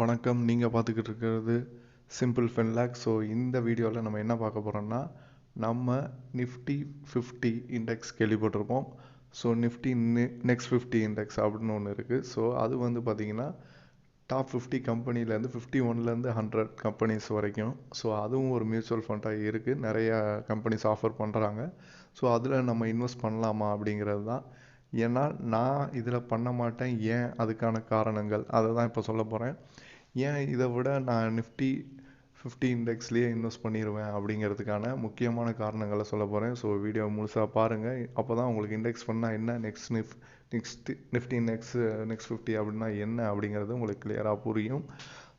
வணக்கம். நீங்கள் பார்த்துக்கிட்டு இருக்கிறது சிம்பிள் ஃபென்லாக். ஸோ இந்த வீடியோவில் நம்ம என்ன பார்க்க போகிறோம்னா, நம்ம நிஃப்டி 50 இண்டெக்ஸ் கேள்விப்பட்டிருப்போம். ஸோ நிஃப்டி நெக்ஸ்ட் 50 இண்டெக்ஸ் அப்படின்னு ஒன்று இருக்குது. ஸோ அது பார்த்திங்கன்னா டாப் 50 கம்பெனிலேருந்து 51லேருந்து 100 கம்பெனிஸ் வரைக்கும். ஸோ அதுவும் ஒரு மியூச்சுவல் ஃபண்டாக இருக்குது. நிறையா கம்பெனிஸ் ஆஃபர் பண்ணுறாங்க. ஸோ அதில் நம்ம இன்வெஸ்ட் பண்ணலாமா அப்படிங்கிறது தான். ஏன்னா நான் இதில் பண்ண மாட்டேன். ஏன், அதுக்கான காரணங்கள் அதை தான் இப்போ சொல்ல போகிறேன். ஏன் இதை விட நான் நிஃப்டி 50 இண்டெக்ஸ்லேயே இன்வெஸ்ட் பண்ணிடுவேன் அப்படிங்கிறதுக்கான முக்கியமான காரணங்களை சொல்ல போகிறேன். ஸோ வீடியோ முழுசாக பாருங்கள். அப்போ தான் உங்களுக்கு இண்டெக்ஸ் பண்ணால் என்ன, நெக்ஸ்ட் நிஃப்டி நெக்ஸ்ட் 50 அப்படின்னா என்ன அப்படிங்கிறது உங்களுக்கு கிளியராக புரியும்.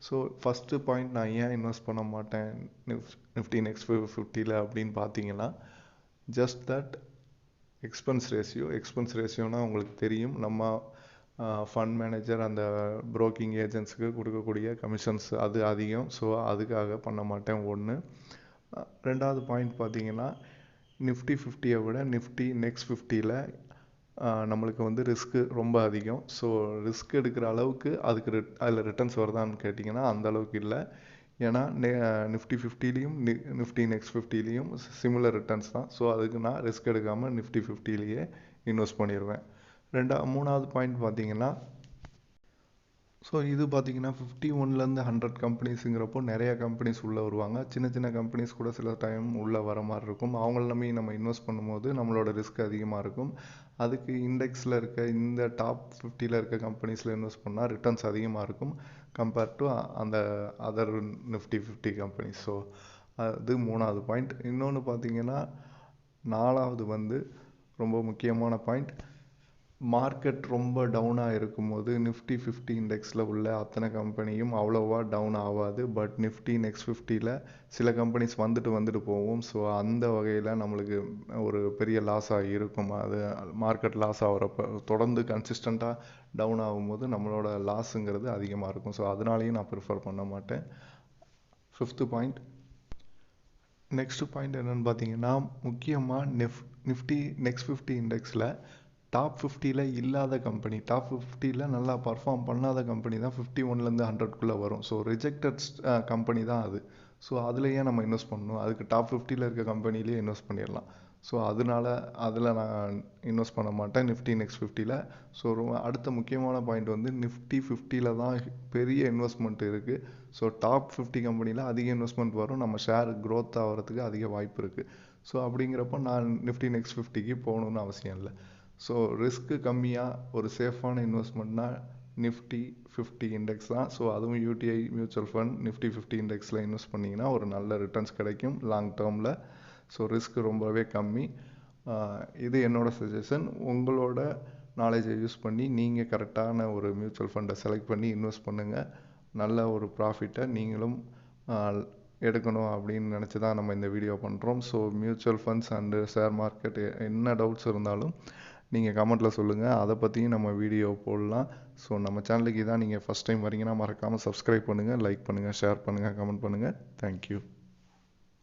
ஸோ ஃபஸ்ட்டு பாயிண்ட், நான் ஏன் இன்வெஸ்ட் பண்ண மாட்டேன் நிஃப்டி நெக்ஸ்ட் 50 அப்படின்னு பார்த்தீங்கன்னா, ஜஸ்ட் தட் எக்ஸ்பென்ஸ் ரேஷியோனா உங்களுக்கு தெரியும். நம்ம ஃபண்ட் மேனேஜர் அந்த ப்ரோக்கிங் ஏஜென்ட்ஸுக்கு கொடுக்கக்கூடிய கமிஷன்ஸ் அது அதிகம். ஸோ அதுக்காக பண்ண மாட்டேன். ஒன்று. ரெண்டாவது பாயிண்ட் பார்த்தீங்கன்னா, நிஃப்டி 50யை விட நிஃப்டி நெக்ஸ்ட் 50ல் நம்மளுக்கு ரிஸ்க்கு ரொம்ப அதிகம். ஸோ ரிஸ்க் எடுக்கிற அளவுக்கு அதில் ரிட்டர்ன்ஸ் வருதான்னு கேட்டிங்கன்னா அந்த அளவுக்கு இல்லை. ஏன்னா நிஃப்டி 50லேயும் நிஃப்டி நெக்ஸ்ட் 50லேயும் சிமிலர் ரிட்டர்ன்ஸ் தான். ஸோ அதுக்கு நான் ரிஸ்க் எடுக்காமல் நிஃப்டி 50லேயே இன்வெஸ்ட் பண்ணிடுவேன். மூணாவது பாயிண்ட் பார்த்தீங்கன்னா, ஸோ இது பார்த்தீங்கன்னா 51லேருந்து 100 கம்பெனிஸுங்கிறப்போ நிறைய கம்பெனிஸ் உள்ளே வருவாங்க. சின்ன சின்ன கம்பெனிஸ் கூட சில டைம் உள்ளே வர மாதிரி இருக்கும். அவங்கள நம்பி நம்ம இன்வெஸ்ட் பண்ணும்போது நம்மளோட ரிஸ்க் அதிகமாக இருக்கும். அதுக்கு இண்டெக்ஸில் இருக்க இந்த டாப் 50ல் இருக்க கம்பெனிஸில் இன்வெஸ்ட் பண்ணால் ரிட்டர்ன்ஸ் அதிகமாக இருக்கும் கம்பேர்ட் டு அந்த அதர் நிஃப்டி 50 கம்பெனிஸ். ஸோ அது மூணாவது பாயிண்ட். இன்னொன்று பார்த்தீங்கன்னா, நாலாவது ரொம்ப முக்கியமான பாயிண்ட், மார்க்கெட் ரொம்ப டவுனாக இருக்கும்போது நிஃப்டி 50 இண்டெக்ஸில் உள்ள அத்தனை கம்பெனியும் அவ்வளோவா டவுன் ஆகாது. பட் நிஃப்டி நெக்ஸ்ட் 50ல் சில கம்பெனிஸ் வந்துட்டு போகும். ஸோ அந்த வகையில் நம்மளுக்கு ஒரு பெரிய லாஸாக இருக்கும். அது மார்க்கெட் லாஸ் ஆகிறப்ப தொடர்ந்து கன்சிஸ்டண்ட்டாக டவுன் ஆகும்போது நம்மளோட லாஸுங்கிறது அதிகமாக இருக்கும். ஸோ அதனாலேயும் நான் ப்ரிஃபர் பண்ண மாட்டேன். Fifth point. நெக்ஸ்ட் பாயிண்ட் என்னென்னு பார்த்தீங்கன்னா, முக்கியமாக நிஃப்டி நெக்ஸ்ட் 50 இண்டெக்ஸில் டாப் 50ல் இல்லாத கம்பெனி, டாப் 50ல் நல்லா பர்ஃபார்ம் பண்ணாத கம்பெனி தான் 51லேருந்து 100க்குள்ளே வரும். ஸோ ரிஜெக்டட் கம்பெனி தான் அது. ஸோ அதுலேயே நம்ம இன்வெஸ்ட் பண்ணணும். அதுக்கு டாப் 50ல் இருக்க கம்பெனிலேயே இன்வெஸ்ட் பண்ணிடலாம். ஸோ அதில் நான் இன்வெஸ்ட் பண்ண மாட்டேன் நிஃப்டி நெக்ஸ்ட் 50ல். ஸோ அடுத்த முக்கியமான பாயிண்ட் நிஃப்டி 50ல் தான் பெரிய இன்வெஸ்ட்மெண்ட் இருக்குது. ஸோ டாப் 50 கம்பெனியில் அதிக இன்வெஸ்ட்மெண்ட் வரும். நம்ம ஷேர் க்ரோத் ஆகிறதுக்கு அதிக வாய்ப்பு இருக்குது. ஸோ அப்படிங்கிறப்ப நான் நிஃப்டி நெக்ஸ்ட் 50க்கு போகணுன்னு அவசியம் இல்லை. ஸோ ரிஸ்க்கு கம்மியாக ஒரு சேஃபான இன்வெஸ்ட்மெண்ட்னா நிஃப்டி 50 இண்டெக்ஸ் தான். ஸோ அதுவும் யூடிஐ மியூச்சுவல் ஃபண்ட் நிஃப்டி 50 இண்டெக்ஸில் இன்வெஸ்ட் பண்ணிங்கன்னா ஒரு நல்ல ரிட்டர்ன்ஸ் கிடைக்கும் லாங் டேர்மில். ஸோ ரிஸ்க் ரொம்பவே கம்மி. இது என்னோடய சஜஷன். உங்களோட நாலேஜை யூஸ் பண்ணி நீங்கள் கரெக்டான ஒரு மியூச்சுவல் ஃபண்டை செலக்ட் பண்ணி இன்வெஸ்ட் பண்ணுங்கள். நல்ல ஒரு ப்ராஃபிட்டை நீங்களும் எடுக்கணும் அப்படின்னு நினச்சி தான் நம்ம இந்த வீடியோ பண்ணுறோம். So mutual funds and share market என்ன டவுட்ஸ் இருந்தாலும் நீங்கள் கமெண்ட்டில் சொல்லுங்கள். அதை பற்றியும் நம்ம வீடியோ போடலாம். ஸோ நம்ம சேனலுக்கு இதான் நீங்கள் ஃபஸ்ட் டைம் வரீங்கன்னா மறக்காமல் சப்ஸ்கிரைப் பண்ணுங்கள், லைக் பண்ணுங்கள், ஷேர் பண்ணுங்கள், கமெண்ட் பண்ணுங்கள். தேங்க்யூ.